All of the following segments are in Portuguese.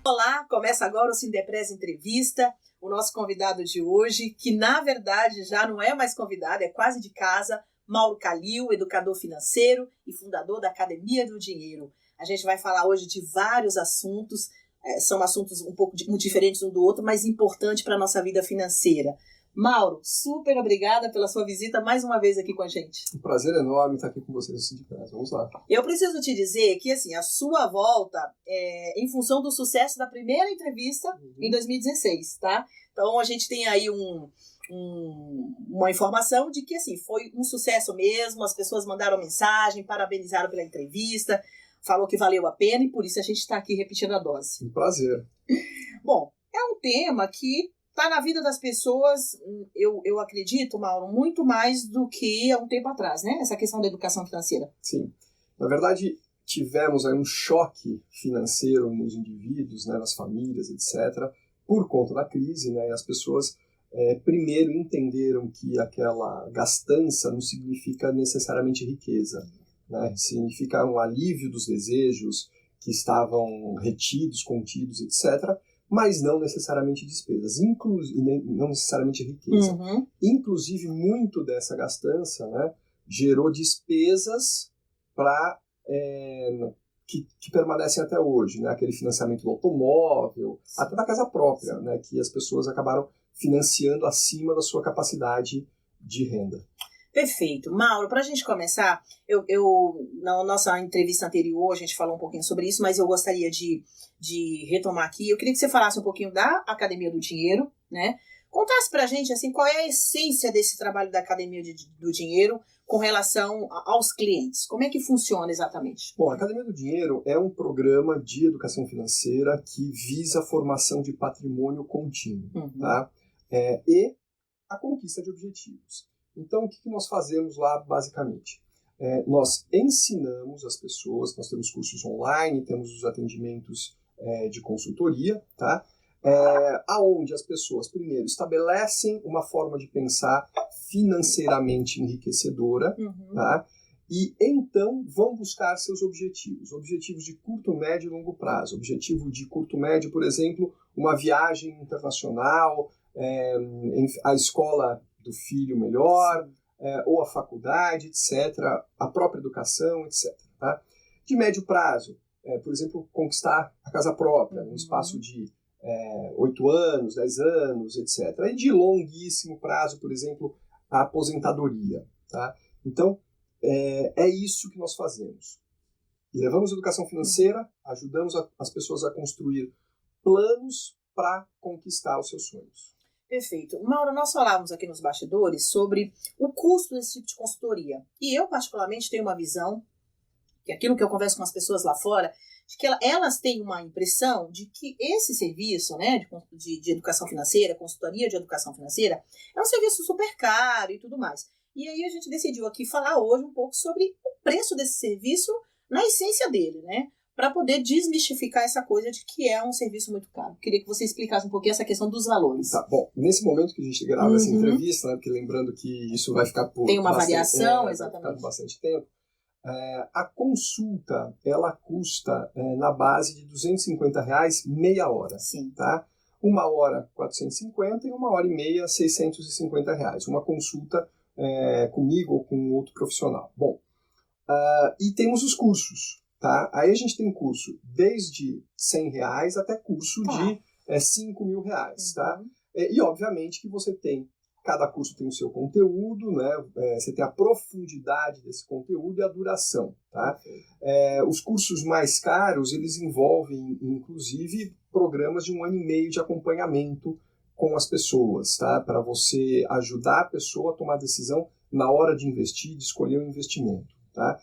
Olá, começa agora o Sindepres Entrevista. O nosso convidado de hoje, que na verdade já não é mais convidado, é quase de casa, Mauro Kalil, educador financeiro e fundador da Academia do Dinheiro. A gente vai falar hoje de vários assuntos, são assuntos um pouco muito diferentes um do outro, mas importantes para a nossa vida financeira. Mauro, super obrigada pela sua visita mais uma vez aqui com a gente. Um prazer enorme estar aqui com vocês no Sindepres. Vamos lá. Eu preciso te dizer que assim, a sua volta é em função do sucesso da primeira entrevista em 2016, tá? Então a gente tem aí uma informação de que assim, foi um sucesso mesmo, as pessoas mandaram mensagem, parabenizaram pela entrevista, falou que valeu a pena e por isso a gente está aqui repetindo a dose. Um prazer. Bom, é um tema que está na vida das pessoas, eu acredito, Mauro, muito mais do que há um tempo atrás, né? Essa questão da educação financeira. Sim. Na verdade, tivemos aí um choque financeiro nos indivíduos, né, nas famílias, etc., por conta da crise, né? E as pessoas primeiro entenderam que aquela gastança não significa necessariamente riqueza, né? Significa um alívio dos desejos que estavam retidos, contidos, etc., mas não necessariamente despesas, não necessariamente riqueza. Uhum. Inclusive, muito dessa gastança, né, gerou despesas que permanecem até hoje, né, aquele financiamento do automóvel, até da casa própria, né, que as pessoas acabaram financiando acima da sua capacidade de renda. Perfeito. Mauro, para a gente começar, na nossa entrevista anterior a gente falou um pouquinho sobre isso, mas eu gostaria de retomar aqui. Eu queria que você falasse um pouquinho da Academia do Dinheiro, né? Contasse para a gente assim, qual é a essência desse trabalho da Academia do Dinheiro com relação aos clientes. Como é que funciona exatamente? Bom, a Academia do Dinheiro é um programa de educação financeira que visa a formação de patrimônio contínuo, tá? E a conquista de objetivos. Então, o que nós fazemos lá, basicamente? Nós ensinamos as pessoas, nós temos cursos online, temos os atendimentos de consultoria, tá? Aonde as pessoas, primeiro, estabelecem uma forma de pensar financeiramente enriquecedora, tá? E então vão buscar seus objetivos de curto, médio e longo prazo. Objetivo de curto, médio, por exemplo, uma viagem internacional, a escola do filho melhor, ou a faculdade, etc., a própria educação, etc. Tá? De médio prazo, por exemplo, conquistar a casa própria, num espaço de 8 anos, 10 anos, etc. E de longuíssimo prazo, por exemplo, a aposentadoria. Tá? Então, é isso que nós fazemos. Levamos educação financeira, ajudamos as pessoas a construir planos para conquistar os seus sonhos. Perfeito. Mauro, nós falávamos aqui nos bastidores sobre o custo desse tipo de consultoria. E eu, particularmente, tenho uma visão, que aquilo que eu converso com as pessoas lá fora, de que elas têm uma impressão de que esse serviço, né, de educação financeira, consultoria de educação financeira, é um serviço super caro e tudo mais. E aí a gente decidiu aqui falar hoje um pouco sobre o preço desse serviço na essência dele, né? Para poder desmistificar essa coisa de que é um serviço muito caro. Queria que você explicasse um pouquinho essa questão dos valores. Tá, bom, nesse momento que a gente grava essa entrevista, né, porque lembrando que isso vai ficar por tem uma variação, exatamente. Vai ficar bastante tempo, a consulta, ela custa na base de R$250 meia hora. Sim. Tá? 1 hora, R$450 e 1h30, R$650. Uma consulta comigo ou com outro profissional. Bom, e temos os cursos. Tá? Aí a gente tem curso desde R$100 até curso de R$5.000. Tá? E obviamente que você tem, cada curso tem o seu conteúdo, né? Você tem a profundidade desse conteúdo e a duração. Tá? Os cursos mais caros, eles envolvem inclusive programas de 1 ano e meio de acompanhamento com as pessoas, tá? Para você ajudar a pessoa a tomar a decisão na hora de investir, de escolher o investimento. Tá?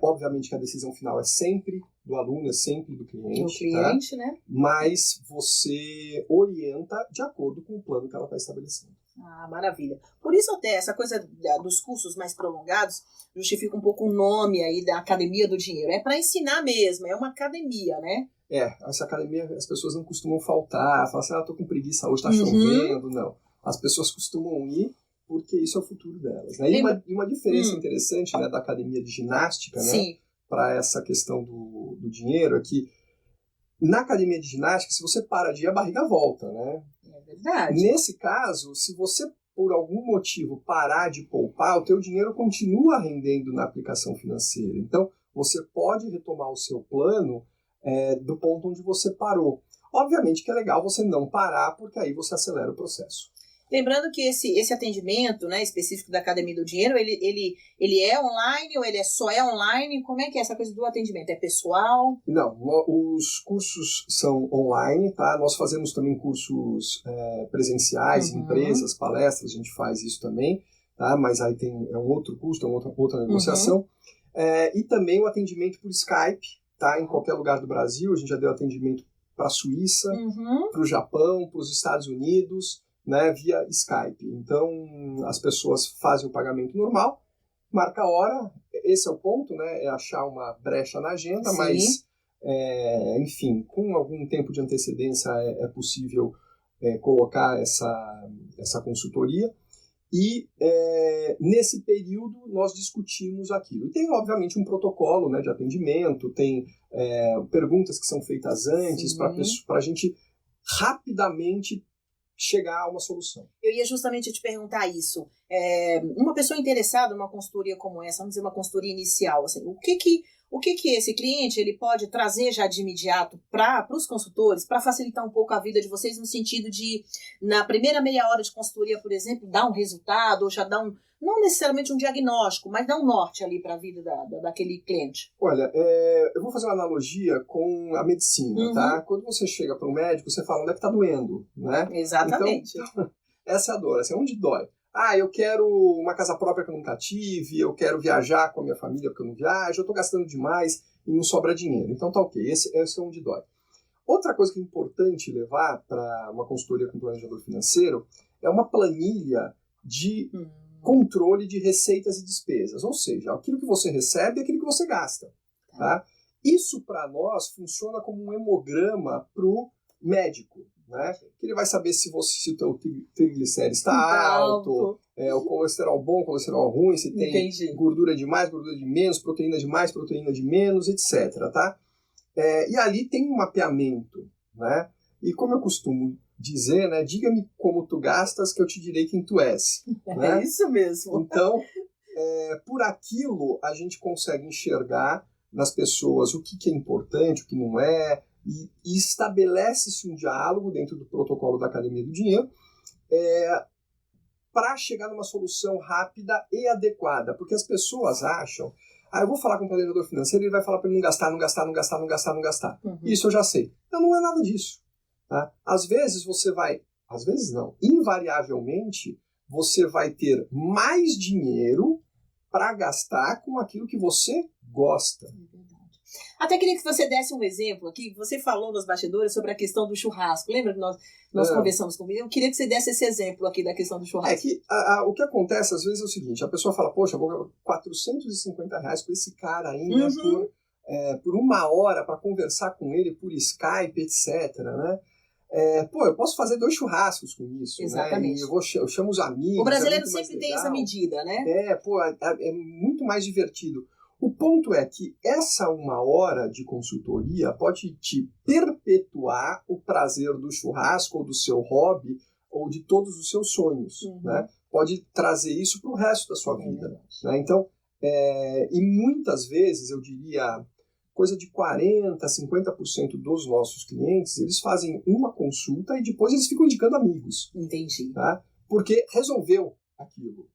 Obviamente que a decisão final é sempre do aluno, é sempre do cliente, tá? Né? Mas você orienta de acordo com o plano que ela está estabelecendo. Ah, maravilha. Por isso até essa coisa dos cursos mais prolongados justifica um pouco o nome aí da Academia do Dinheiro. É para ensinar mesmo, é uma academia, né? Essa academia as pessoas não costumam faltar, falam assim, tô com preguiça hoje, tá chovendo, não. As pessoas costumam ir porque isso é o futuro delas. Né? E uma diferença interessante, né, da academia de ginástica, né, para essa questão do dinheiro é que Na academia de ginástica, se você para de ir, a barriga volta, né? É verdade. Nesse caso, se você, por algum motivo, parar de poupar, o teu dinheiro continua rendendo na aplicação financeira. Então, você pode retomar o seu plano do ponto onde você parou. Obviamente que é legal você não parar, porque aí você acelera o processo. Lembrando que esse atendimento, né, específico da Academia do Dinheiro, ele é online ou ele só é online? Como é que é essa coisa do atendimento? É pessoal? Não, os cursos são online, tá? Nós fazemos também cursos presenciais, empresas, palestras, a gente faz isso também, tá? Mas aí é um outro custo, é outra negociação. E também o atendimento por Skype, tá? Em qualquer lugar do Brasil, a gente já deu atendimento para a Suíça, para o Japão, para os Estados Unidos, né, via Skype. Então, as pessoas fazem o pagamento normal, marca a hora, esse é o ponto, né, é achar uma brecha na agenda, sim, mas, enfim, com algum tempo de antecedência é possível colocar essa consultoria. E nesse período nós discutimos aquilo. E tem, obviamente, um protocolo, né, de atendimento, tem perguntas que são feitas antes para a gente rapidamente chegar a uma solução. Eu ia justamente te perguntar isso. Uma pessoa interessada numa consultoria como essa, vamos dizer, uma consultoria inicial, assim, o que esse cliente ele pode trazer já de imediato para os consultores, para facilitar um pouco a vida de vocês, no sentido de, na primeira meia hora de consultoria, por exemplo, dar um resultado, ou já dar não necessariamente um diagnóstico, mas dar um norte ali para a vida daquele cliente? Olha, eu vou fazer uma analogia com a medicina, tá? Quando você chega para um médico, você fala onde é que está doendo, né? Exatamente. Então, essa é a dor, assim, onde dói? Eu quero uma casa própria que eu nunca tive, eu quero viajar com a minha família porque eu não viajo, eu estou gastando demais e não sobra dinheiro. Então tá ok, esse é onde dói. Outra coisa que é importante levar para uma consultoria com planejador financeiro é uma planilha de controle de receitas e despesas. Ou seja, aquilo que você recebe é aquilo que você gasta. Tá? Isso para nós funciona como um hemograma para o médico. Né? Que ele vai saber se o teu triglicérido está alto, o colesterol bom, o colesterol ruim, se tem gordura de mais, gordura de menos, proteína de mais, proteína de menos, etc. Tá? E ali tem um mapeamento. Né? E como eu costumo dizer, né, diga-me como tu gastas que eu te direi quem tu és. Né? É isso mesmo. Então, por aquilo a gente consegue enxergar nas pessoas o que é importante, o que não é, e estabelece-se um diálogo dentro do protocolo da Academia do Dinheiro para chegar numa solução rápida e adequada. Porque as pessoas acham, eu vou falar com o planejador financeiro e ele vai falar para mim não gastar, não gastar, não gastar, não gastar, não gastar. Isso eu já sei. Então não é nada disso. Tá? Às vezes às vezes não, invariavelmente você vai ter mais dinheiro para gastar com aquilo que você gosta. Até queria que você desse um exemplo aqui. Você falou nos bastidores sobre a questão do churrasco. Lembra que nós conversamos comigo? Eu queria que você desse esse exemplo aqui da questão do churrasco. Que o que acontece às vezes é o seguinte, a pessoa fala, poxa, vou ganhar R$450 com esse cara aí, né, por uma hora para conversar com ele por Skype, etc, né? Eu posso fazer 2 churrascos com isso. Exatamente. Né? Eu chamo os amigos. O brasileiro sempre tem essa medida, né? É muito mais divertido. O ponto é que essa 1 hora de consultoria pode te perpetuar o prazer do churrasco, ou do seu hobby, ou de todos os seus sonhos. Né? Pode trazer isso para o resto da sua vida. Né? Então, e muitas vezes, eu diria, coisa de 40%, 50% dos nossos clientes, eles fazem uma consulta e depois eles ficam indicando amigos. Entendi. Tá? Porque resolveu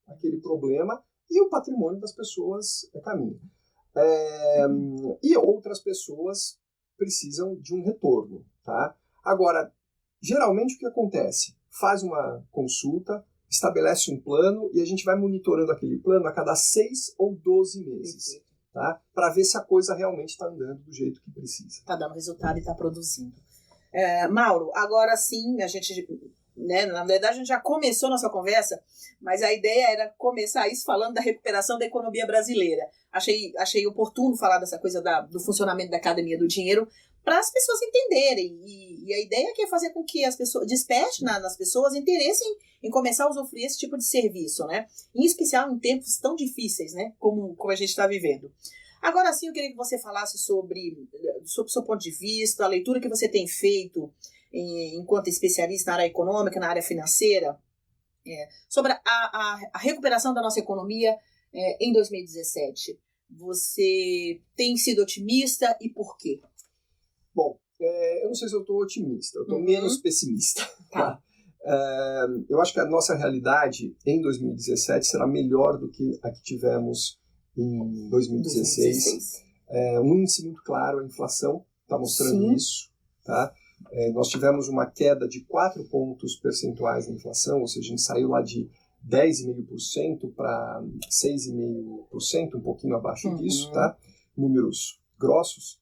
aquele problema, e o patrimônio das pessoas caminha. E outras pessoas precisam de um retorno. Tá? Agora, geralmente o que acontece? Faz uma consulta, estabelece um plano e a gente vai monitorando aquele plano a cada 6 ou 12 meses. Tá? Para ver se a coisa realmente está andando do jeito que precisa. Está dando resultado e está produzindo. Mauro, agora sim, a gente... Né, na verdade, a gente já começou nossa conversa, mas a ideia era começar isso falando da recuperação da economia brasileira. Achei oportuno falar dessa coisa do funcionamento da Academia do Dinheiro para as pessoas entenderem. E a ideia é fazer com que as pessoas desperte nas pessoas interesse em começar a usufruir esse tipo de serviço, né? Em especial em tempos tão difíceis, né, como a gente está vivendo. Agora sim, eu queria que você falasse sobre o seu ponto de vista, a leitura que você tem feito enquanto especialista na área econômica, na área financeira, sobre a recuperação da nossa economia em 2017. Você tem sido otimista e por quê? Bom, eu não sei se eu estou otimista, eu estou menos pessimista. Tá. Eu acho que a nossa realidade em 2017 será melhor do que a que tivemos em 2016. Um índice muito claro, a inflação está mostrando isso. Tá? Nós tivemos uma queda de 4 pontos percentuais na inflação, ou seja, a gente saiu lá de 10,5% para 6,5%, um pouquinho abaixo disso, tá? Números grossos.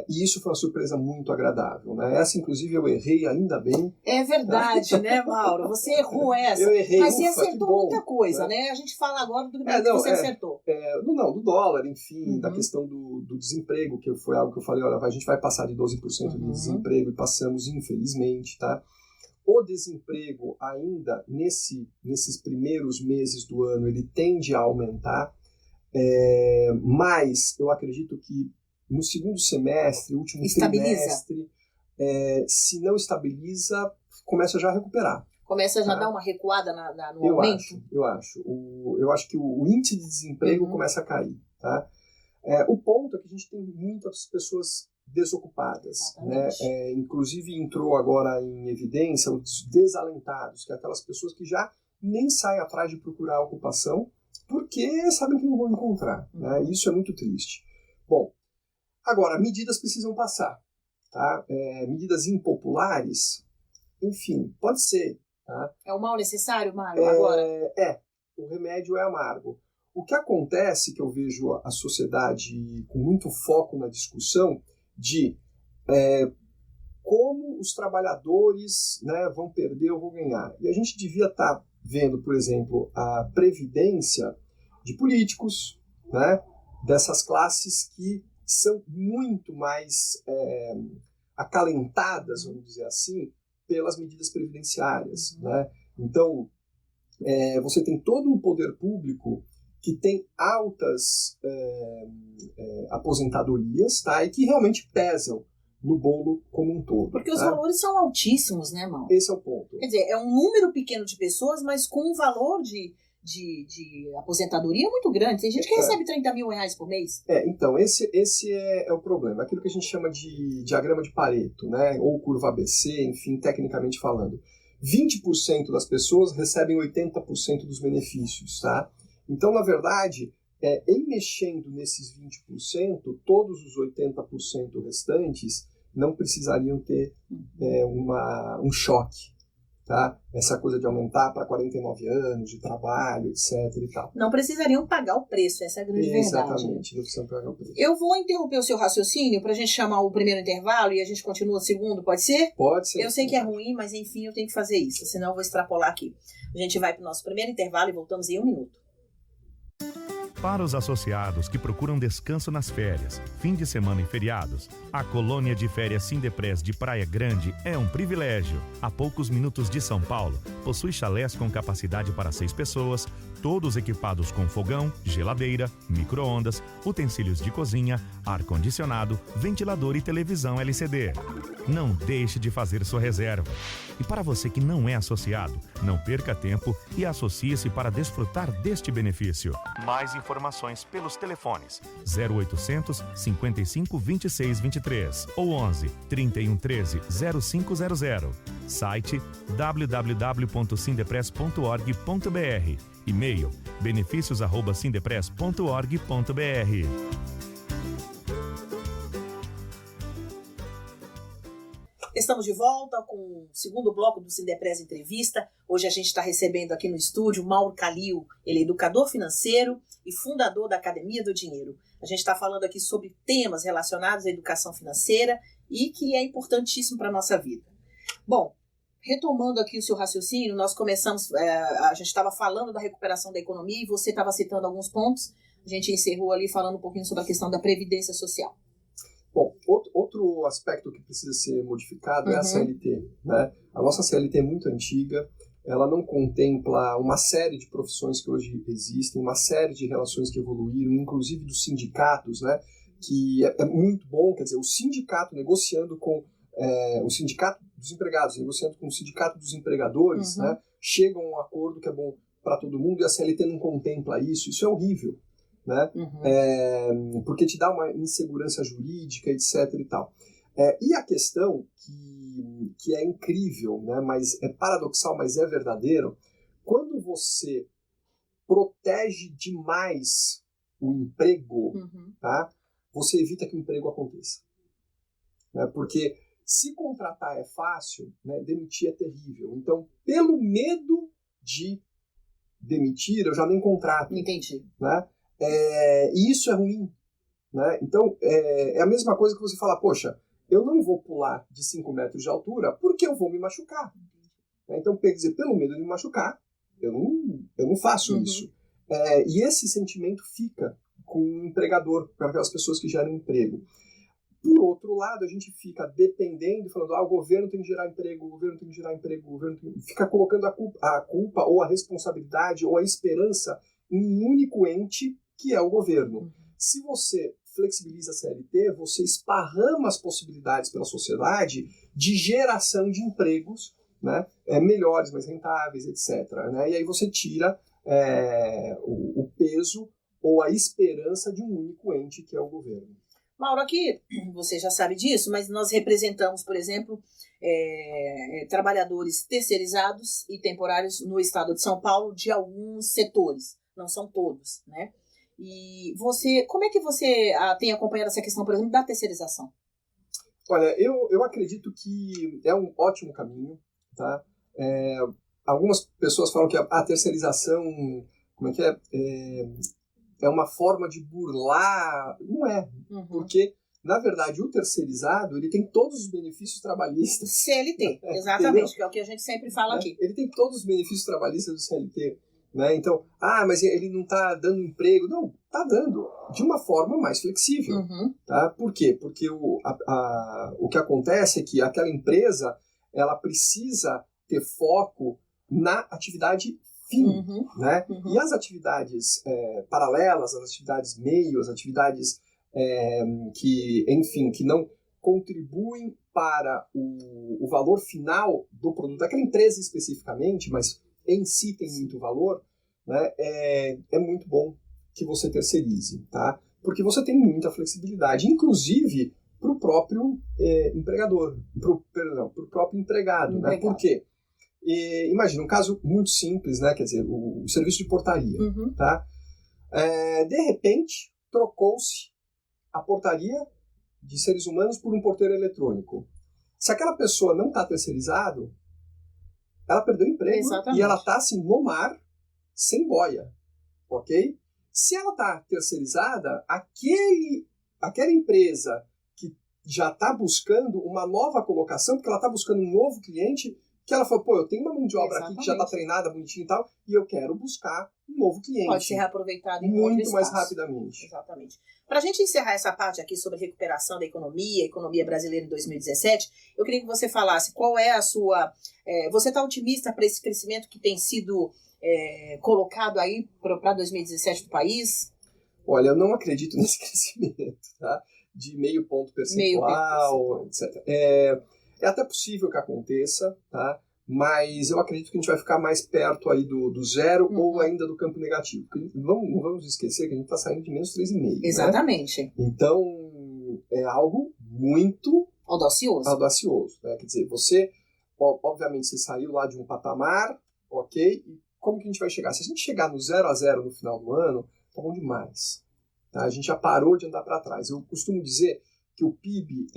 E isso foi uma surpresa muito agradável, né? Essa, inclusive, eu errei ainda bem. É verdade, né, Mauro? Você errou essa. Eu errei, mas você acertou muita coisa, né? A gente fala agora do que você acertou. Do dólar, enfim, da questão do desemprego, que foi algo que eu falei, olha, a gente vai passar de 12% de desemprego e passamos, infelizmente, tá? O desemprego ainda, nesses primeiros meses do ano, ele tende a aumentar, mas eu acredito que no segundo semestre, último trimestre, se não estabiliza, começa já a recuperar. Começa já a dar uma recuada no aumento? Eu acho que o índice de desemprego começa a cair. Tá? O ponto é que a gente tem muitas pessoas desocupadas. Né? Inclusive entrou agora em evidência os desalentados, que é aquelas pessoas que já nem saem atrás de procurar ocupação porque sabem que não vão encontrar. Né? Isso é muito triste. Bom, agora, medidas precisam passar. Tá? Medidas impopulares, enfim, pode ser. Tá? É o mal necessário, Mário, agora? O remédio é amargo. O que acontece, que eu vejo a sociedade com muito foco na discussão de como os trabalhadores, né, vão perder ou vão ganhar. E a gente devia estar vendo, por exemplo, a previdência de políticos, né, dessas classes que são muito mais acalentadas, vamos dizer assim, pelas medidas previdenciárias. Né? Então, você tem todo um poder público que tem altas aposentadorias, tá? E que realmente pesam no bolo como um todo. Porque os valores são altíssimos, né, Mauro? Esse é o ponto. Quer dizer, é um número pequeno de pessoas, mas com um valor de aposentadoria muito grande. Tem gente que recebe 30 mil reais por mês. Então, esse é o problema. Aquilo que a gente chama de diagrama de Pareto, né? Ou curva ABC, enfim, tecnicamente falando. 20% das pessoas recebem 80% dos benefícios, tá? Então, na verdade, em mexendo nesses 20%, todos os 80% restantes não precisariam ter um choque. Tá? Essa coisa de aumentar para 49 anos de trabalho, etc. e tal. Não precisariam pagar o preço, essa é a grande verdade. Exatamente, não precisam pagar o preço. Eu vou interromper o seu raciocínio para a gente chamar o primeiro intervalo e a gente continua o segundo, pode ser? Pode ser. Eu sei que é ruim, mas enfim, eu tenho que fazer isso, senão eu vou extrapolar aqui. A gente vai para o nosso primeiro intervalo e voltamos em 1 minuto. Para os associados que procuram descanso nas férias, fim de semana e feriados, a colônia de férias Sindepres de Praia Grande é um privilégio. A poucos minutos de São Paulo, possui chalés com capacidade para 6 pessoas, todos equipados com fogão, geladeira, micro-ondas, utensílios de cozinha, ar-condicionado, ventilador e televisão LCD. Não deixe de fazer sua reserva. E para você que não é associado, não perca tempo e associe-se para desfrutar deste benefício. Mais informações pelos telefones 0800 55 26 23 ou 11 31 13 0500. Site www.sindepres.org.br. E-mail benefícios@sindepres.org.br. Estamos de volta com o segundo bloco do Sindepres Entrevista. Hoje a gente está recebendo aqui no estúdio Mauro Kalil. Ele é educador financeiro e fundador da Academia do Dinheiro. A gente está falando aqui sobre temas relacionados à educação financeira e que é importantíssimo para a nossa vida. Bom, retomando aqui o seu raciocínio, nós começamos, a gente estava falando da recuperação da economia e você estava citando alguns pontos. A gente encerrou ali falando um pouquinho sobre a questão da previdência social. Bom, outro aspecto que precisa ser modificado é a CLT. Né? A nossa CLT é muito antiga, ela não contempla uma série de profissões que hoje existem, uma série de relações que evoluíram, inclusive dos sindicatos, né? Que é muito bom, quer dizer, o sindicato negociando com o sindicato dos empregados, negociando com o sindicato dos empregadores, né? Chegam a um acordo que é bom para todo mundo e a CLT não contempla isso. Isso é horrível, né? Porque te dá uma insegurança jurídica, etc. e tal. E a questão que é incrível, né? Mas é paradoxal, mas é verdadeiro, quando você protege demais o emprego, tá? Você evita que o emprego aconteça. Né? Porque se contratar é fácil, né? Demitir é terrível. Então, pelo medo de demitir, eu já nem contrato. Entendi. Né? E isso é ruim. Né? Então, é a mesma coisa que você fala, poxa, eu não vou pular de 5 metros de altura porque eu vou me machucar. Então, quer dizer, pelo medo de me machucar, eu não faço isso. E esse sentimento fica com o empregador, para aquelas pessoas que geram emprego. Por outro lado, a gente fica dependendo, falando, o governo tem que gerar emprego, o governo tem que gerar emprego, o governo tem... Fica colocando a culpa ou a responsabilidade ou a esperança em um único ente, que é o governo. Se você flexibiliza a CLT, você esparrama as possibilidades pela sociedade de geração de empregos, né, melhores, mais rentáveis, etc. Né, e aí você tira o peso ou a esperança de um único ente, que é o governo. Mauro, aqui você já sabe disso, mas nós representamos, por exemplo, trabalhadores terceirizados e temporários no estado de São Paulo de alguns setores, não são todos, né? E como é que você tem acompanhado essa questão, por exemplo, da terceirização? Olha, eu acredito que é um ótimo caminho, tá? Algumas pessoas falam que a terceirização, como é que é uma forma de burlar. Não é, porque, na verdade, o terceirizado, ele tem todos os benefícios trabalhistas. CLT, exatamente, que é o que a gente sempre fala aqui. Ele tem todos os benefícios trabalhistas do CLT. Né? Então, mas ele não está dando emprego. Não, está dando, de uma forma mais flexível. Tá? Por quê? Porque o que acontece é que aquela empresa, ela precisa ter foco na atividade fim. Né? E as atividades paralelas, as atividades meio, as atividades que não contribuem para o valor final do produto daquela empresa especificamente, mas em si tem muito valor, né, é muito bom que você terceirize, tá? Porque você tem muita flexibilidade, inclusive para o próprio empregador, para o próprio empregado. Né? Por quê? Imagina um caso muito simples, né? Quer dizer, o serviço de portaria. Tá? De repente, trocou-se a portaria de seres humanos por um porteiro eletrônico. Se aquela pessoa não está terceirizado, ela perdeu o emprego. Exatamente. E ela está assim, no mar, sem boia. Ok? Se ela está terceirizada, aquela empresa que já está buscando uma nova colocação, porque ela está buscando um novo cliente, que ela falou, eu tenho uma mão de obra aqui que já está treinada, bonitinha e tal, e eu quero buscar um novo cliente. Pode ser reaproveitado em muito mais rapidamente. Exatamente. Para a gente encerrar essa parte aqui sobre recuperação da economia brasileira em 2017, eu queria que você falasse qual é a sua... você está otimista para esse crescimento que tem sido colocado aí para 2017 do país? Olha, eu não acredito nesse crescimento, tá? De meio ponto percentual, etc. É até possível que aconteça, tá? Mas eu acredito que a gente vai ficar mais perto aí do zero ou ainda do campo negativo. Porque não vamos esquecer que a gente está saindo de menos 3,5. Exatamente. Né? Então, é algo muito audacioso. Né? Quer dizer, você, obviamente, você saiu lá de um patamar, ok? E como que a gente vai chegar? Se a gente chegar no 0-0 no final do ano, tá bom demais. Tá? A gente já parou de andar para trás. Eu costumo dizer que o PIB,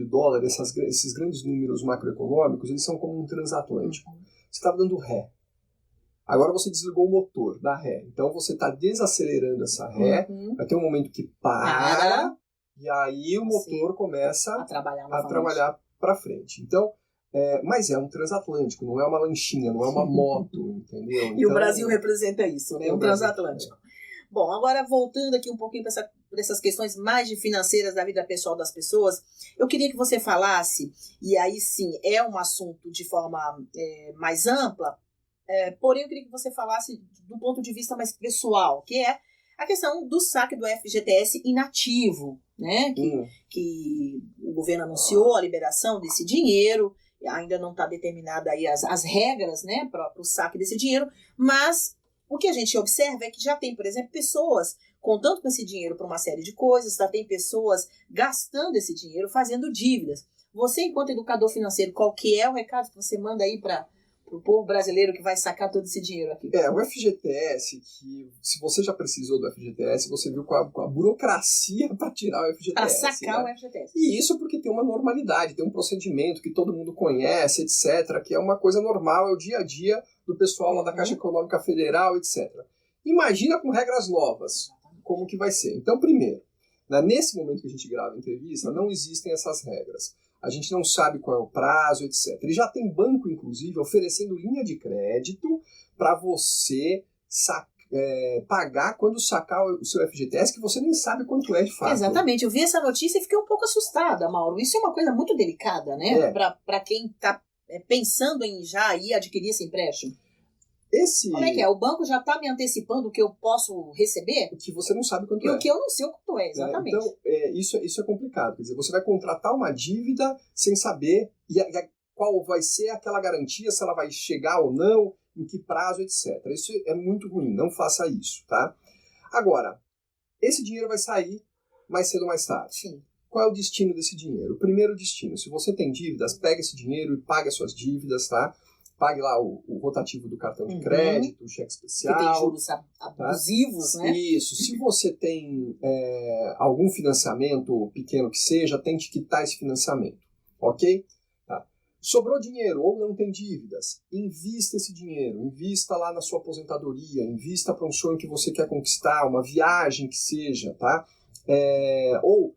o dólar, esses grandes números macroeconômicos, eles são como um transatlântico. Você estava dando ré. Agora você desligou o motor da ré. Então você está desacelerando essa ré, vai ter um momento que para, e aí o motor começa a trabalhar para frente. Então, mas é um transatlântico, não é uma lanchinha, não é uma moto, entendeu? E o Brasil representa isso, né? Um transatlântico. Bom, agora voltando aqui um pouquinho para por essas questões mais financeiras da vida pessoal das pessoas, eu queria que você falasse, e aí sim é um assunto de forma mais ampla, porém eu queria que você falasse do ponto de vista mais pessoal, que é a questão do saque do FGTS inativo, né? Que o governo anunciou a liberação desse dinheiro, ainda não está determinada aí as regras, né, para o saque desse dinheiro, mas o que a gente observa é que já tem, por exemplo, pessoas contando com esse dinheiro para uma série de coisas, já tem pessoas gastando esse dinheiro, fazendo dívidas. Você, enquanto educador financeiro, qual que é o recado que você manda aí para o povo brasileiro que vai sacar todo esse dinheiro aqui? O FGTS, que se você já precisou do FGTS, você viu com a burocracia para tirar o FGTS. Para sacar, né? O FGTS. E isso porque tem uma normalidade, tem um procedimento que todo mundo conhece, etc., que é uma coisa normal, é o dia a dia do pessoal lá da Caixa Econômica Federal, etc. Imagina com regras novas, como que vai ser. Então, primeiro, nesse momento que a gente grava a entrevista, não existem essas regras. A gente não sabe qual é o prazo, etc. E já tem banco, inclusive, oferecendo linha de crédito para você pagar quando sacar o seu FGTS, que você nem sabe quanto é de fato. Exatamente. Eu vi essa notícia e fiquei um pouco assustada, Mauro. Isso é uma coisa muito delicada, né? Para quem está pensando em já ir adquirir esse empréstimo. Como é que é? O banco já está me antecipando o que eu posso receber? O que você não sabe quanto e o que eu não sei o quanto é, exatamente. Então, isso é complicado. Quer dizer, você vai contratar uma dívida sem saber qual vai ser aquela garantia, se ela vai chegar ou não, em que prazo, etc. Isso é muito ruim, não faça isso, tá? Agora, esse dinheiro vai sair mais cedo ou mais tarde. Sim. Qual é o destino desse dinheiro? O primeiro destino, se você tem dívidas, pega esse dinheiro e pague as suas dívidas, tá? Pague lá o rotativo do cartão de crédito, o cheque especial. Que tem juros abusivos, né? Isso. Se você tem algum financiamento pequeno que seja, tente quitar esse financiamento, ok? Tá. Sobrou dinheiro ou não tem dívidas, invista esse dinheiro, invista lá na sua aposentadoria, invista para um sonho que você quer conquistar, uma viagem que seja, tá? Ou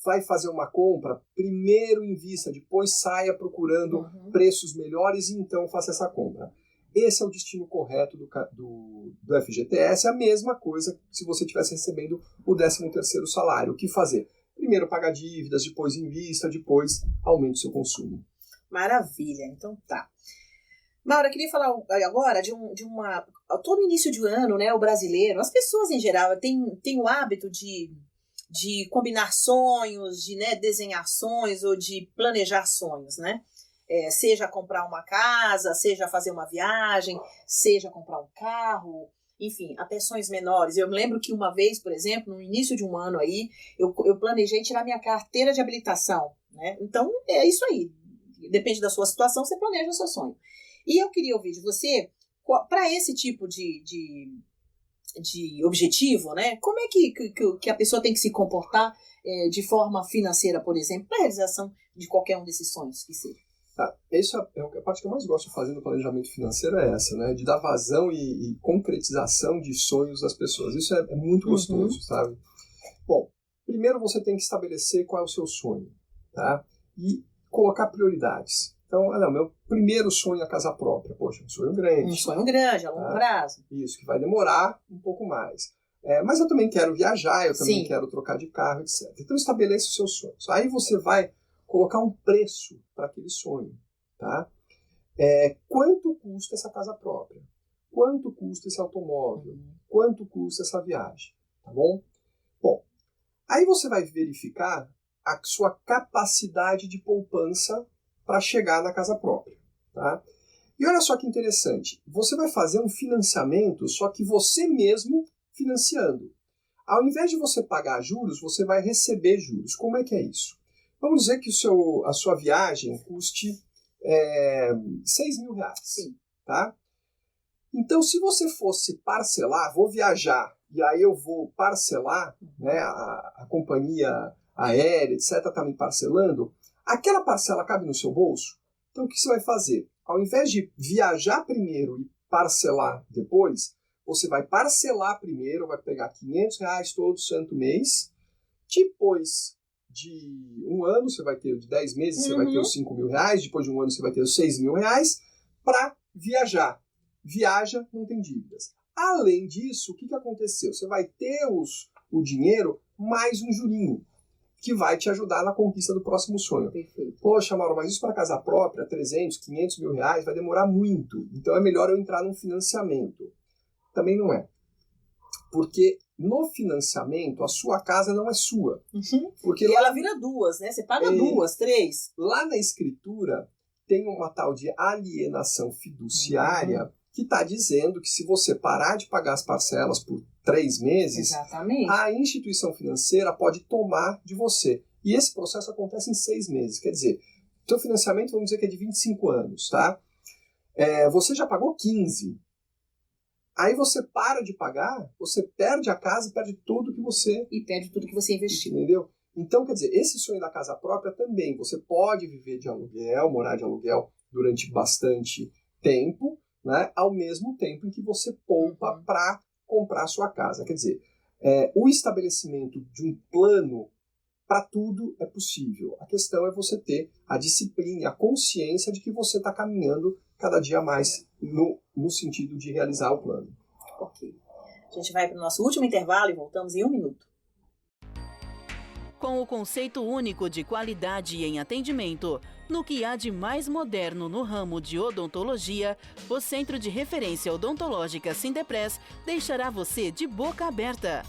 vai fazer uma compra, primeiro invista, depois saia procurando preços melhores e então faça essa compra. Esse é o destino correto do FGTS, é a mesma coisa se você estivesse recebendo o 13º salário. O que fazer? Primeiro pagar dívidas, depois invista, depois aumente o seu consumo. Maravilha, então tá. Maura, eu queria falar agora de uma... Todo início de ano, né, o brasileiro, as pessoas em geral têm o hábito de combinar sonhos, de desenhar sonhos ou de planejar sonhos, né? Seja comprar uma casa, seja fazer uma viagem, seja comprar um carro, enfim, até sonhos menores. Eu me lembro que uma vez, por exemplo, no início de um ano aí, eu planejei tirar minha carteira de habilitação, né? Então, é isso aí. Depende da sua situação, você planeja o seu sonho. E eu queria ouvir de você, para esse tipo de objetivo, né? Como é que a pessoa tem que se comportar de forma financeira, por exemplo, para a realização de qualquer um desses sonhos que seja? Isso a parte que eu mais gosto de fazer no planejamento financeiro é essa, né? De dar vazão e concretização de sonhos das pessoas. Isso é muito gostoso, sabe? Bom, primeiro você tem que estabelecer qual é o seu sonho, tá? E colocar prioridades. Então, meu primeiro sonho é a casa própria. Poxa, um sonho grande. Um sonho grande, a longo prazo. Isso, que vai demorar um pouco mais. Mas eu também quero viajar, eu também quero trocar de carro, etc. Então, estabeleça os seus sonhos. Aí você vai colocar um preço para aquele sonho, tá? Quanto custa essa casa própria? Quanto custa esse automóvel? Quanto custa essa viagem? Tá bom? Bom, aí você vai verificar a sua capacidade de poupança para chegar na casa própria, tá? E olha só que interessante, você vai fazer um financiamento, só que você mesmo financiando. Ao invés de você pagar juros, você vai receber juros. Como é que é isso? Vamos dizer que a sua viagem custe R$6.000, tá? Então, se você fosse parcelar, vou viajar, e aí eu vou parcelar, né, a companhia aérea, etc., está me parcelando, aquela parcela cabe no seu bolso? Então o que você vai fazer? Ao invés de viajar primeiro e parcelar depois, você vai parcelar primeiro, vai pegar R$500 todo santo mês, depois de um ano você vai ter, de 10 meses você vai ter os R$5.000, depois de um ano você vai ter os R$6.000 para viajar. Viaja, não tem dívidas. Além disso, o que aconteceu? Você vai ter o dinheiro mais um jurinho, que vai te ajudar na conquista do próximo sonho. Perfeito. Poxa, Mauro, mas isso para casa própria, 300, 500 mil reais, vai demorar muito. Então é melhor eu entrar num financiamento. Também não é. Porque no financiamento, a sua casa não é sua. Uhum. Porque e lá, ela vira duas, né? Você paga 2, 3. Lá na escritura, tem uma tal de alienação fiduciária que está dizendo que se você parar de pagar as parcelas por 3 meses, exatamente, a instituição financeira pode tomar de você. E esse processo acontece em 6 meses. Quer dizer, o seu financiamento, vamos dizer que é de 25 anos, tá? Você já pagou 15. Aí você para de pagar, você perde a casa e perde tudo que você... E perde tudo que você investiu. Entendeu? Então, quer dizer, esse sonho da casa própria também, você pode viver de aluguel, morar de aluguel durante bastante tempo, né? Ao mesmo tempo em que você poupa para comprar a sua casa. Quer dizer, o estabelecimento de um plano para tudo é possível. A questão é você ter a disciplina e a consciência de que você está caminhando cada dia mais no sentido de realizar o plano. Ok. A gente vai para o nosso último intervalo e voltamos em 1 minuto. Com o conceito único de qualidade em atendimento, no que há de mais moderno no ramo de odontologia, o Centro de Referência Odontológica Sindepres deixará você de boca aberta.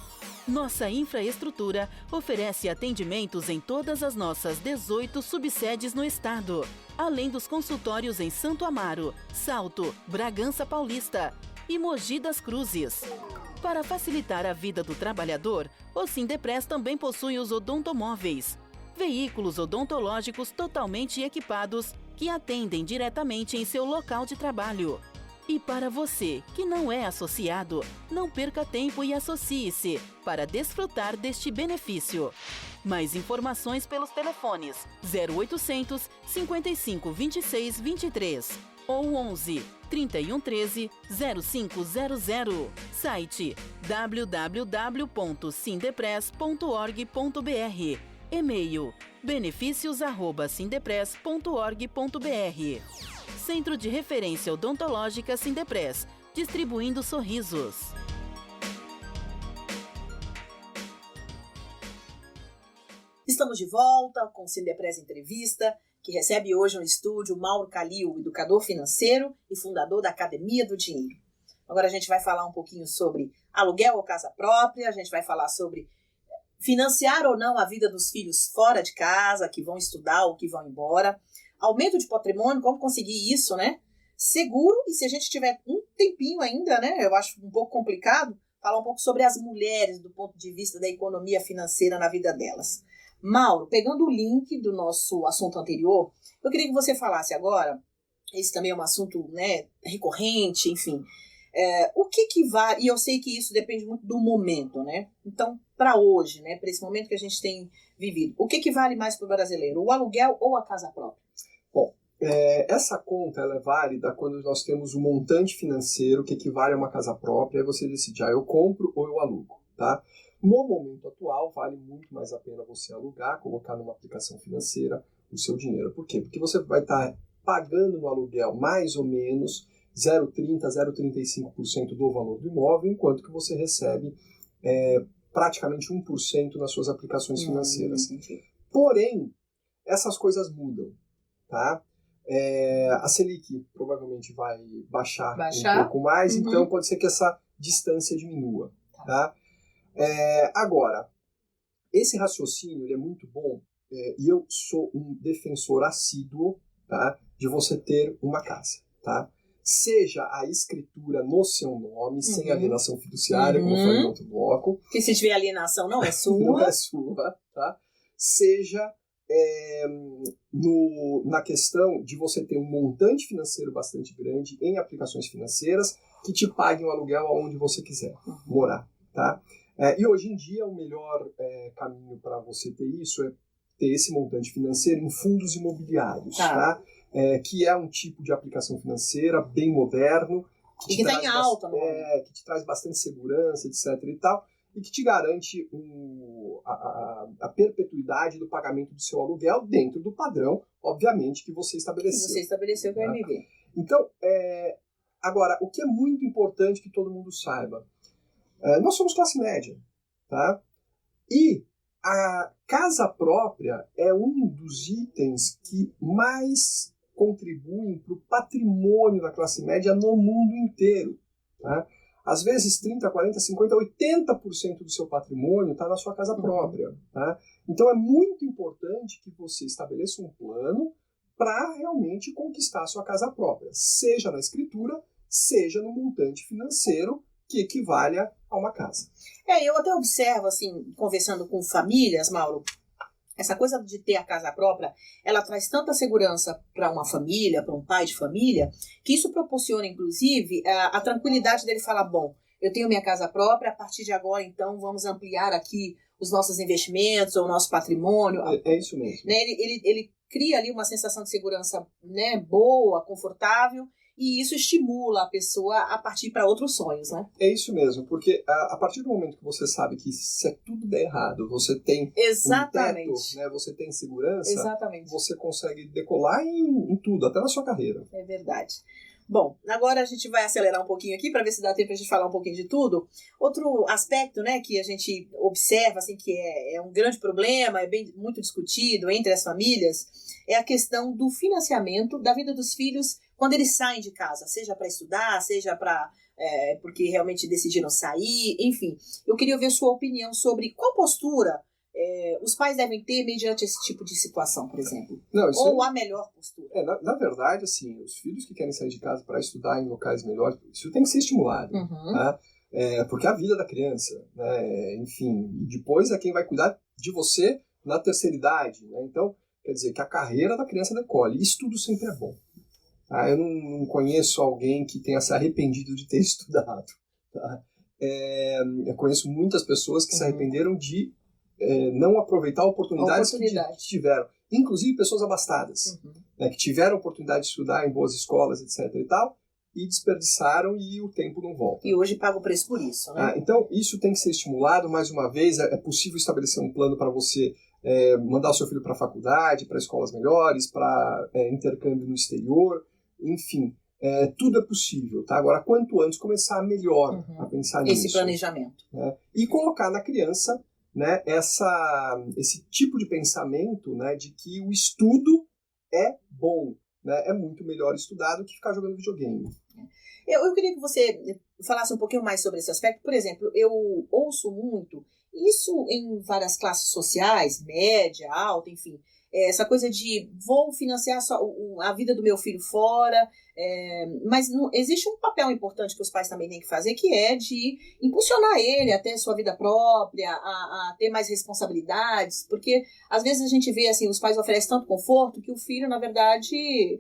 Nossa infraestrutura oferece atendimentos em todas as nossas 18 subsedes no estado, além dos consultórios em Santo Amaro, Salto, Bragança Paulista e Mogi das Cruzes. Para facilitar a vida do trabalhador, o Sindepres também possui os odontomóveis, veículos odontológicos totalmente equipados que atendem diretamente em seu local de trabalho. E para você que não é associado, não perca tempo e associe-se para desfrutar deste benefício. Mais informações pelos telefones 0800 55 26 23 ou 11 31 13 0500. Site www.sindepres.org.br. E-mail benefícios@sindepres.org.br. Centro de Referência Odontológica Sindepres, distribuindo sorrisos. Estamos de volta com o Sindepres Entrevista, que recebe hoje no estúdio Mauro Calil, educador financeiro e fundador da Academia do Dinheiro. Agora a gente vai falar um pouquinho sobre aluguel ou casa própria, a gente vai falar sobre financiar ou não a vida dos filhos fora de casa, que vão estudar ou que vão embora, aumento de patrimônio, como conseguir isso, né? Seguro, e se a gente tiver um tempinho ainda, né? Eu acho um pouco complicado, falar um pouco sobre as mulheres do ponto de vista da economia financeira na vida delas. Mauro, pegando o link do nosso assunto anterior, eu queria que você falasse agora, esse também é um assunto, né, recorrente, enfim, o que vale, e eu sei que isso depende muito do momento, né? Então, para hoje, né, para esse momento que a gente tem vivido, o que vale mais para o brasileiro, o aluguel ou a casa própria? Bom, essa conta ela é válida quando nós temos um montante financeiro que equivale a uma casa própria, aí você decide, eu compro ou eu alugo, tá? No momento atual, vale muito mais a pena você alugar, colocar numa aplicação financeira o seu dinheiro. Por quê? Porque você vai estar pagando no aluguel mais ou menos 0,30%, 0,35% do valor do imóvel, enquanto que você recebe praticamente 1% nas suas aplicações financeiras. Porém, essas coisas mudam, tá? A Selic provavelmente vai baixar um pouco mais, então pode ser que essa distância diminua, tá? Agora, esse raciocínio ele é muito bom e eu sou um defensor assíduo, tá, de você ter uma casa, tá? Seja a escritura no seu nome, sem alienação fiduciária, como eu falei no outro bloco. Porque se tiver alienação não é sua. Não é sua, tá? Seja na questão de você ter um montante financeiro bastante grande em aplicações financeiras que te paguem o aluguel aonde você quiser morar, tá? E hoje em dia o melhor caminho para você ter isso é ter esse montante financeiro em fundos imobiliários, tá? Que é um tipo de aplicação financeira bem moderno. Que está em alta, que te traz bastante segurança, etc. e tal, e que te garante a perpetuidade do pagamento do seu aluguel dentro do padrão, obviamente, que você estabeleceu. Que você estabeleceu com a MV. Então, agora, o que é muito importante que todo mundo saiba, nós somos classe média, tá? E a casa própria é um dos itens que mais contribuem para o patrimônio da classe média no mundo inteiro. Tá? Às vezes 30%, 40%, 50%, 80% do seu patrimônio está na sua casa própria. Tá? Então é muito importante que você estabeleça um plano para realmente conquistar a sua casa própria, seja na escritura, seja no montante financeiro que equivale a uma casa. Eu até observo, assim, conversando com famílias, Mauro, essa coisa de ter a casa própria, ela traz tanta segurança para uma família, para um pai de família, que isso proporciona, inclusive, a tranquilidade dele falar, bom, eu tenho minha casa própria, a partir de agora, então, vamos ampliar aqui os nossos investimentos, ou o nosso patrimônio. É isso mesmo. Né, ele cria ali uma sensação de segurança, né, boa, confortável, e isso estimula a pessoa a partir para outros sonhos, né? É isso mesmo, porque a partir do momento que você sabe que se tudo der errado, você tem Exatamente. um teto, né, você tem segurança, Exatamente. você consegue decolar em tudo, até na sua carreira. É verdade. Bom, agora a gente vai acelerar um pouquinho aqui para ver se dá tempo a gente falar um pouquinho de tudo. Outro aspecto, né, que a gente observa, assim, que é um grande problema, é muito discutido entre as famílias, é a questão do financiamento da vida dos filhos quando eles saem de casa, seja para estudar, seja para porque realmente decidiram sair, enfim. Eu queria ouvir a sua opinião sobre qual postura os pais devem ter mediante esse tipo de situação, por exemplo. Não, ou a melhor postura. Na verdade, assim, os filhos que querem sair de casa para estudar em locais melhores, isso tem que ser estimulado. Tá? Porque a vida da criança, né, enfim, depois é quem vai cuidar de você na terceira idade. Né? Então, quer dizer que a carreira da criança decole. Isso tudo sempre é bom. Tá? Eu não conheço alguém que tenha se arrependido de ter estudado. Tá? Eu conheço muitas pessoas que se arrependeram de não aproveitar oportunidades que tiveram. Inclusive pessoas abastadas, né, que tiveram a oportunidade de estudar em boas escolas, etc. e tal, e desperdiçaram e o tempo não volta. E hoje paga o preço por isso. Né? Então, isso tem que ser estimulado. Mais uma vez, é possível estabelecer um plano para você mandar o seu filho para a faculdade, para escolas melhores, para intercâmbio no exterior, enfim. Tudo é possível, tá? Agora, quanto antes começar melhor a pensar nisso. Esse planejamento. Né? E colocar na criança, né, esse tipo de pensamento, né, de que o estudo é bom, né? É muito melhor estudar do que ficar jogando videogame. Eu queria que você falasse um pouquinho mais sobre esse aspecto. Por exemplo, eu ouço muito, isso em várias classes sociais, média, alta, enfim, essa coisa de vou financiar a vida do meu filho fora, mas não, existe um papel importante que os pais também têm que fazer, que é de impulsionar ele a ter sua vida própria, a ter mais responsabilidades, porque às vezes a gente vê assim, os pais oferecem tanto conforto que o filho, na verdade,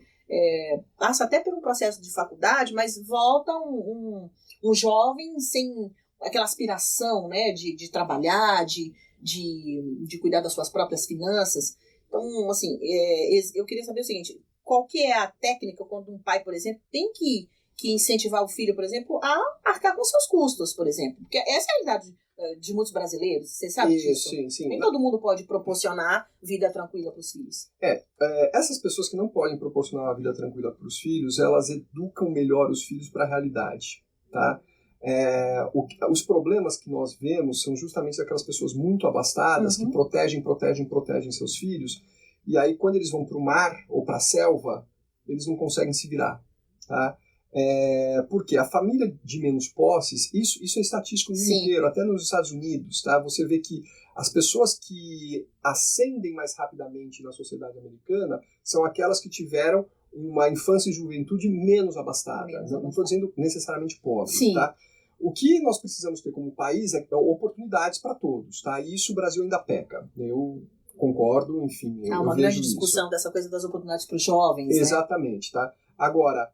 passa até por um processo de faculdade, mas volta um jovem sem aquela aspiração, né, de trabalhar, de cuidar das suas próprias finanças. Então, assim, eu queria saber o seguinte, qual que é a técnica quando um pai, por exemplo, tem que incentivar o filho, por exemplo, a arcar com seus custos, por exemplo? Porque essa é a realidade de muitos brasileiros, você sabe disso? Sim. Nem todo mundo pode proporcionar vida tranquila para os filhos. Essas pessoas que não podem proporcionar uma vida tranquila para os filhos, elas educam melhor os filhos para a realidade, tá? Os problemas que nós vemos são justamente aquelas pessoas muito abastadas que protegem seus filhos, e aí quando eles vão para o mar ou para a selva, eles não conseguem se virar, tá? Porque a família de menos posses, isso é estatístico no mundo inteiro, até nos Estados Unidos, tá? Você vê que as pessoas que ascendem mais rapidamente na sociedade americana são aquelas que tiveram uma infância e juventude menos abastada. Não estou dizendo necessariamente pobre, tá? O que nós precisamos ter como país é oportunidades para todos, tá? E isso o Brasil ainda peca. Eu concordo, enfim. Há uma grande discussão dessa coisa das oportunidades para os jovens. Exatamente, né? Tá? Agora,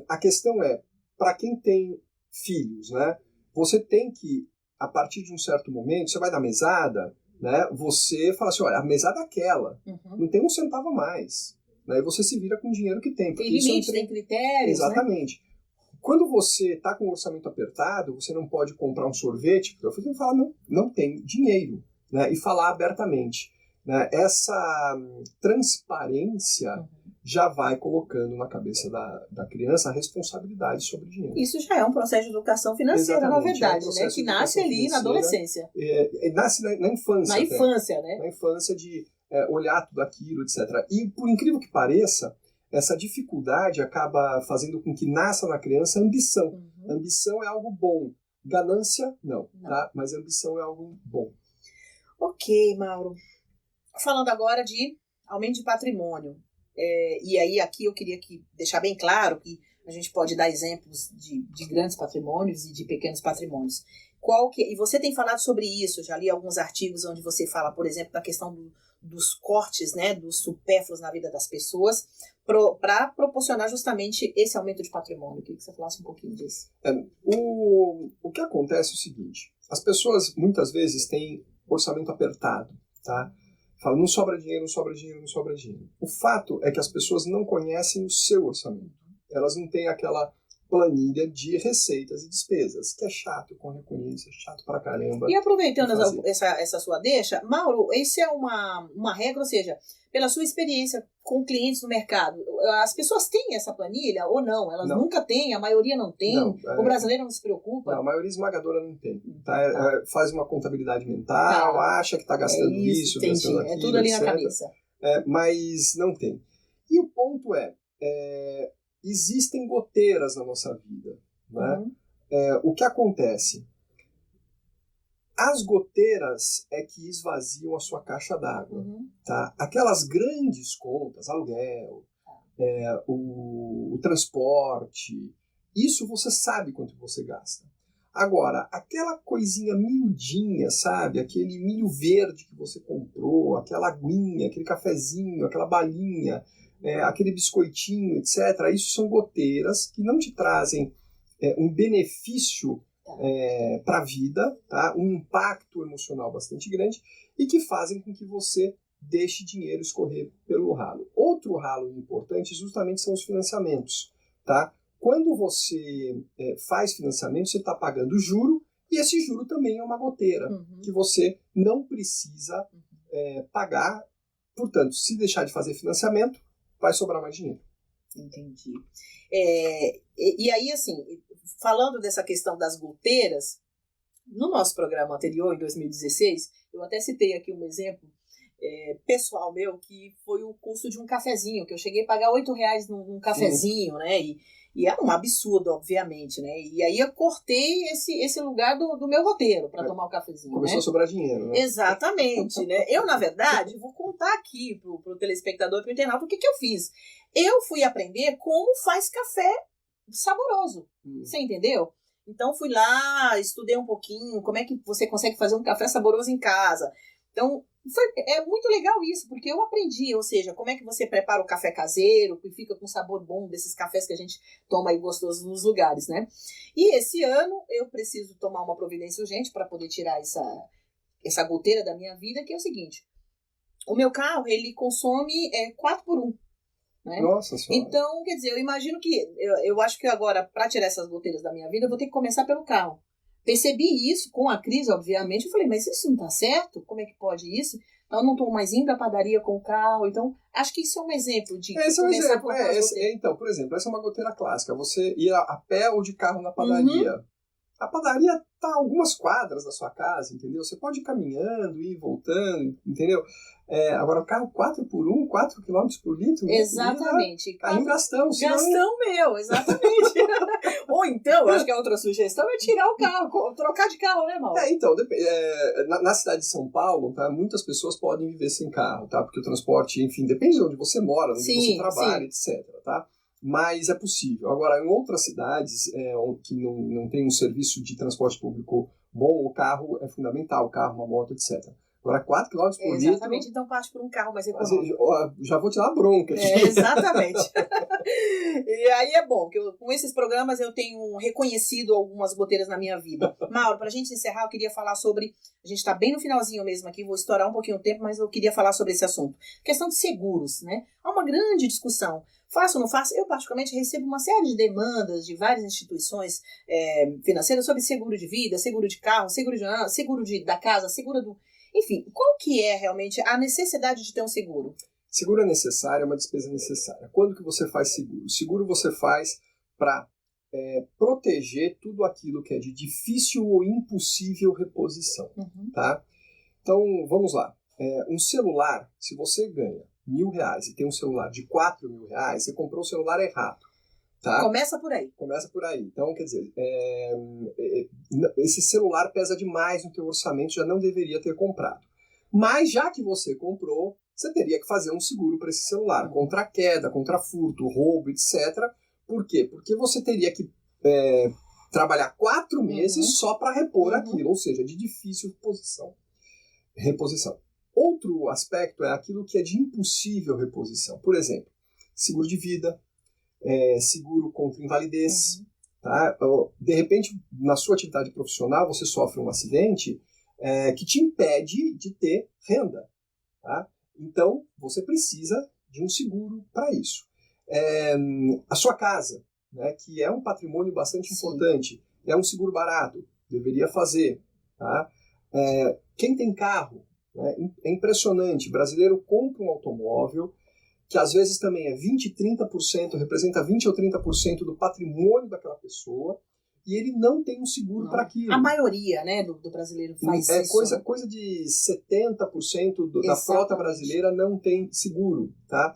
a questão é, para quem tem filhos, né? Você tem que, a partir de um certo momento, você vai na mesada, né? Você fala assim, olha, a mesada é aquela, não tem um centavo a mais. Né? E você se vira com o dinheiro que tem. Tem limite, tem critérios. Exatamente. Né? Quando você está com um orçamento apertado, você não pode comprar um sorvete, porque você tem que falar, não tem dinheiro, né? E falar abertamente. Né? Essa transparência já vai colocando na cabeça da criança a responsabilidade sobre o dinheiro. Isso já é um processo de educação financeira, Exatamente, na verdade, né? Que nasce ali na adolescência. Nasce na infância. Na infância, né? Na infância de olhar tudo aquilo, etc. E, por incrível que pareça, essa dificuldade acaba fazendo com que nasça na criança ambição. Uhum. Ambição é algo bom. Ganância, não. Tá? Mas ambição é algo bom. Ok, Mauro. Falando agora de aumento de patrimônio. E aí aqui eu queria deixar bem claro que a gente pode dar exemplos de grandes patrimônios e de pequenos patrimônios. E você tem falado sobre isso, já li alguns artigos onde você fala, por exemplo, da questão dos cortes, né, dos supérfluos na vida das pessoas, para proporcionar justamente esse aumento de patrimônio. Eu queria que você falasse um pouquinho disso. O que acontece é o seguinte, as pessoas muitas vezes têm orçamento apertado, tá? Fala, não sobra dinheiro, não sobra dinheiro, não sobra dinheiro. O fato é que as pessoas não conhecem o seu orçamento. Elas não têm aquela planilha de receitas e despesas, que é chato, com reconheço, é chato pra caramba. E aproveitando essa sua deixa, Mauro, isso é uma regra, ou seja, pela sua experiência com clientes no mercado, as pessoas têm essa planilha ou não? Elas nunca têm, a maioria não tem, o brasileiro não se preocupa? Não, a maioria esmagadora não tem. Tá? Faz uma contabilidade mental, acha que está gastando isso, gastando aquilo, é tudo ali etc. na cabeça. Mas não tem. E o ponto existem goteiras na nossa vida. Né? O que acontece? As goteiras é que esvaziam a sua caixa d'água. Tá? Aquelas grandes contas, aluguel, o transporte, isso você sabe quanto você gasta. Agora, aquela coisinha miudinha, sabe? Aquele milho verde que você comprou, aquela aguinha, aquele cafezinho, aquela balinha, aquele biscoitinho, etc. Isso são goteiras que não te trazem um benefício para a vida, tá? Um impacto emocional bastante grande e que fazem com que você deixe dinheiro escorrer pelo ralo. Outro ralo importante justamente são os financiamentos. Tá? Quando você faz financiamento, você está pagando juro e esse juro também é uma goteira que você não precisa pagar. Portanto, se deixar de fazer financiamento, vai sobrar mais dinheiro. Entendi. E aí, assim, falando dessa questão das goteiras, no nosso programa anterior, em 2016, eu até citei aqui um exemplo pessoal meu, que foi o custo de um cafezinho, que eu cheguei a pagar R$8 num cafezinho, né? E é um absurdo, obviamente, né? E aí eu cortei esse lugar do meu roteiro para tomar o cafezinho. Começou a sobrar dinheiro, né? Exatamente, né? Eu, na verdade, vou contar aqui pro telespectador e pro internauta o que eu fiz. Eu fui aprender como faz café saboroso. Você entendeu? Então fui lá, estudei um pouquinho como é que você consegue fazer um café saboroso em casa. Então é muito legal isso, porque eu aprendi, ou seja, como é que você prepara o café caseiro, que fica com sabor bom desses cafés que a gente toma aí gostoso nos lugares, né? E esse ano eu preciso tomar uma providência urgente para poder tirar essa goteira da minha vida, que é o seguinte: o meu carro, ele consome 4x1. Né? Nossa Senhora. Então, quer dizer, eu imagino que, eu acho que agora, para tirar essas goteiras da minha vida, eu vou ter que começar pelo carro. Percebi isso com a crise, obviamente. Eu falei, mas isso não tá certo? Como é que pode isso? Então, eu não estou mais indo à padaria com o carro. Então, acho que isso é um exemplo de Esse é um exemplo. Então, por exemplo, essa é uma goteira clássica. Você ir a pé ou de carro na padaria. A padaria está a algumas quadras da sua casa, entendeu? Você pode ir caminhando, ir voltando, entendeu? Agora, o carro 4x1, 4 km por litro. Exatamente. Carrinho gastão. Gastão meu, exatamente. Ou então, acho que a outra sugestão é tirar o carro, trocar de carro, né, Mauro? Então, na cidade de São Paulo, tá, muitas pessoas podem viver sem carro, tá? Porque o transporte, enfim, depende de onde você mora, onde você trabalha, etc, tá? Mas é possível. Agora, em outras cidades que não tem um serviço de transporte público bom, o carro é fundamental, o carro, uma moto, etc. Agora, 4 km por litro... Exatamente, então parte por um carro mais econômico. Já vou te dar bronca aqui. Exatamente. E aí é bom, que com esses programas eu tenho reconhecido algumas goteiras na minha vida. Mauro, pra gente encerrar, eu queria falar sobre... A gente tá bem no finalzinho mesmo aqui, vou estourar um pouquinho o tempo, mas eu queria falar sobre esse assunto. Questão de seguros, né? Há uma grande discussão. Faço ou não faço? Eu, particularmente, recebo uma série de demandas de várias instituições financeiras sobre seguro de vida, seguro de carro, seguro da casa, seguro do... Enfim, qual que é realmente a necessidade de ter um seguro? Seguro é necessário, é uma despesa necessária. Quando que você faz seguro? Seguro você faz para proteger tudo aquilo que é de difícil ou impossível reposição. Tá? Então, vamos lá. Um celular, se você ganha R$1.000 e tem um celular de R$4.000, você comprou o celular errado. Tá? Começa por aí. Começa por aí. Então, quer dizer, esse celular pesa demais no teu orçamento, já não deveria ter comprado. Mas já que você comprou, você teria que fazer um seguro para esse celular, contra queda, contra furto, roubo, etc. Por quê? Porque você teria que trabalhar 4 meses só para repor aquilo, ou seja, de difícil reposição. Outro aspecto é aquilo que é de impossível reposição. Por exemplo, seguro de vida, seguro contra invalidez. Tá? De repente, na sua atividade profissional, você sofre um acidente que te impede de ter renda. Tá? Então, você precisa de um seguro para isso. A sua casa, né, que é um patrimônio bastante importante, é um seguro barato, deveria fazer. Tá? Quem tem carro, né, é impressionante, o brasileiro compra um automóvel que às vezes também é 20%, 30%, representa 20% ou 30% do patrimônio daquela pessoa, e ele não tem um seguro para aquilo. A maioria, né, do brasileiro faz isso. Coisa de 70% da frota brasileira não tem seguro. Tá?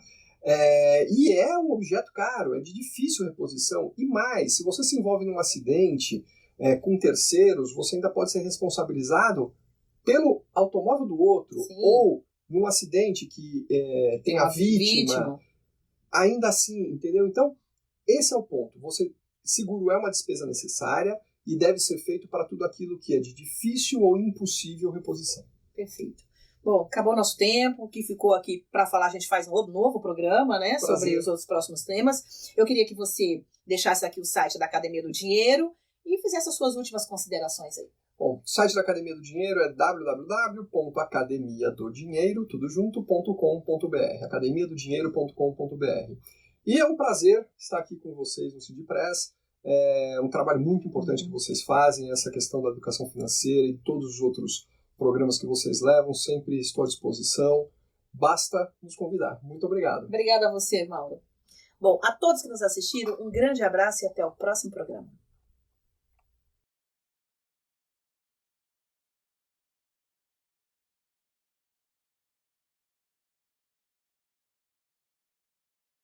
E é um objeto caro, é de difícil reposição. E mais, se você se envolve num acidente com terceiros, você ainda pode ser responsabilizado pelo automóvel do outro, ou num acidente que tem a vítima. Ainda assim, entendeu? Então, esse é o ponto. Seguro é uma despesa necessária e deve ser feito para tudo aquilo que é de difícil ou impossível reposição. Perfeito. Bom, acabou nosso tempo. O que ficou aqui para falar, a gente faz um novo programa, né, sobre os outros próximos temas. Eu queria que você deixasse aqui o site da Academia do Dinheiro e fizesse as suas últimas considerações aí. Bom, o site da Academia do Dinheiro é www.academiadodinheiro.com.br, academiadodinheiro.com.br. E é um prazer estar aqui com vocês no Sindipres. É um trabalho muito importante que vocês fazem, essa questão da educação financeira e todos os outros programas que vocês levam. Sempre estou à disposição. Basta nos convidar. Muito obrigado. Obrigada a você, Mauro. Bom, a todos que nos assistiram, um grande abraço e até o próximo programa.